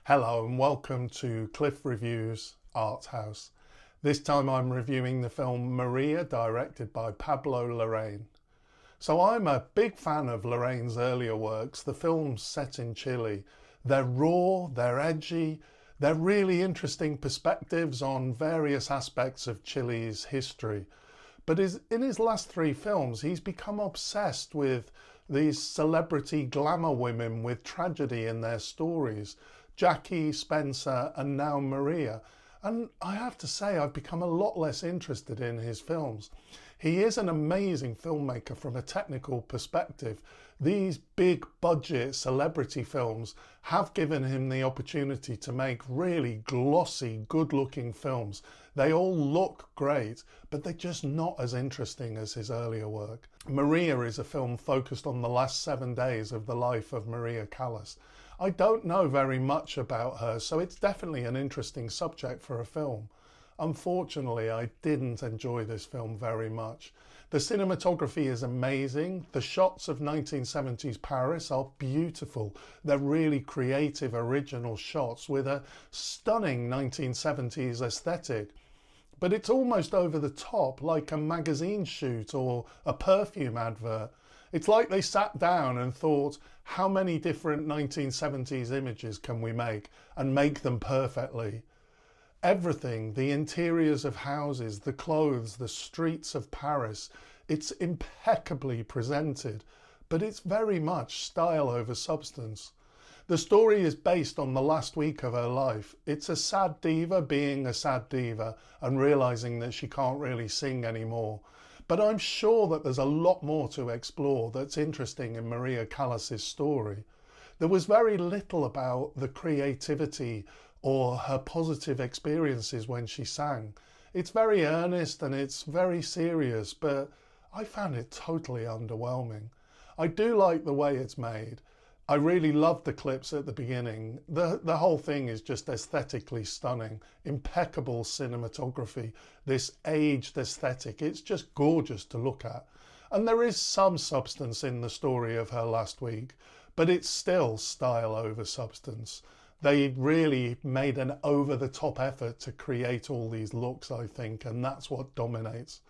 Hello and welcome to Cliff Reviews Art House. This time I'm reviewing the film Maria, directed by Pablo Larraín. So I'm a big fan of Larraín's earlier works. The films set in Chile. They're raw, they're edgy, they're really interesting perspectives on various aspects of Chile's history. But in his last three films, he's become obsessed with these celebrity glamour women with tragedy in their stories. Jackie, Spencer, and now Maria. And I have to say, I've become a lot less interested in his films. He is an amazing filmmaker from a technical perspective. These big budget celebrity films have given him the opportunity to make really glossy, good looking films. They all look great, but they're just not as interesting as his earlier work. Maria is a film focused on the last 7 days of the life of Maria Callas. I don't know very much about her, so it's definitely an interesting subject for a film. Unfortunately, I didn't enjoy this film very much. The cinematography is amazing. The shots of 1970s Paris are beautiful. They're really creative, original shots with a stunning 1970s aesthetic. But it's almost over the top, like a magazine shoot or a perfume advert. It's like they sat down and thought, how many different 1970s images can we make and make them perfectly? Everything, the interiors of houses, the clothes, the streets of Paris, it's impeccably presented, but it's very much style over substance. The story is based on the last week of her life. It's a sad diva being a sad diva and realising that she can't really sing anymore. But I'm sure that there's a lot more to explore that's interesting in Maria Callas's story. There was very little about the creativity or her positive experiences when she sang. It's very earnest and it's very serious, but I found it totally underwhelming. I do like the way it's made. I really loved the clips at the beginning. The whole thing is just aesthetically stunning. Impeccable cinematography, this aged aesthetic. It's just gorgeous to look at. And there is some substance in the story of her last week, but it's still style over substance. They really made an over-the-top effort to create all these looks, I think, and that's what dominates.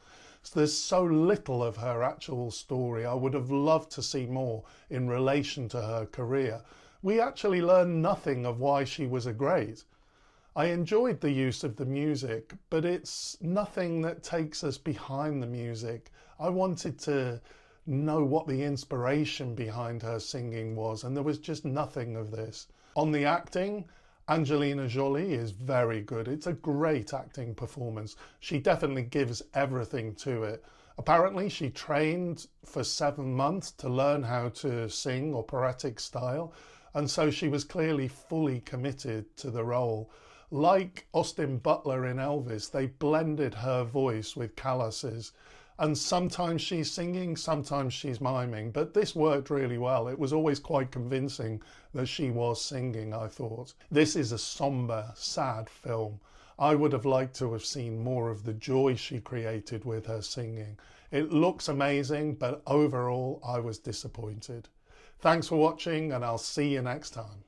So there's so little of her actual story. I would have loved to see more in relation to her career. We actually learn nothing of why she was a great. I enjoyed the use of the music, but it's nothing that takes us behind the music. I wanted to know what the inspiration behind her singing was, and there was just nothing of this. On the acting, Angelina Jolie is very good. It's a great acting performance. She definitely gives everything to it. Apparently she trained for 7 months to learn how to sing operatic style, and so she was clearly fully committed to the role. Like Austin Butler in Elvis, they blended her voice with Callas's, and sometimes she's singing, sometimes she's miming, but this worked really well. It was always quite convincing that she was singing, I thought. This is a somber, sad film. I would have liked to have seen more of the joy she created with her singing. It looks amazing, but overall I was disappointed. Thanks for watching, and I'll see you next time.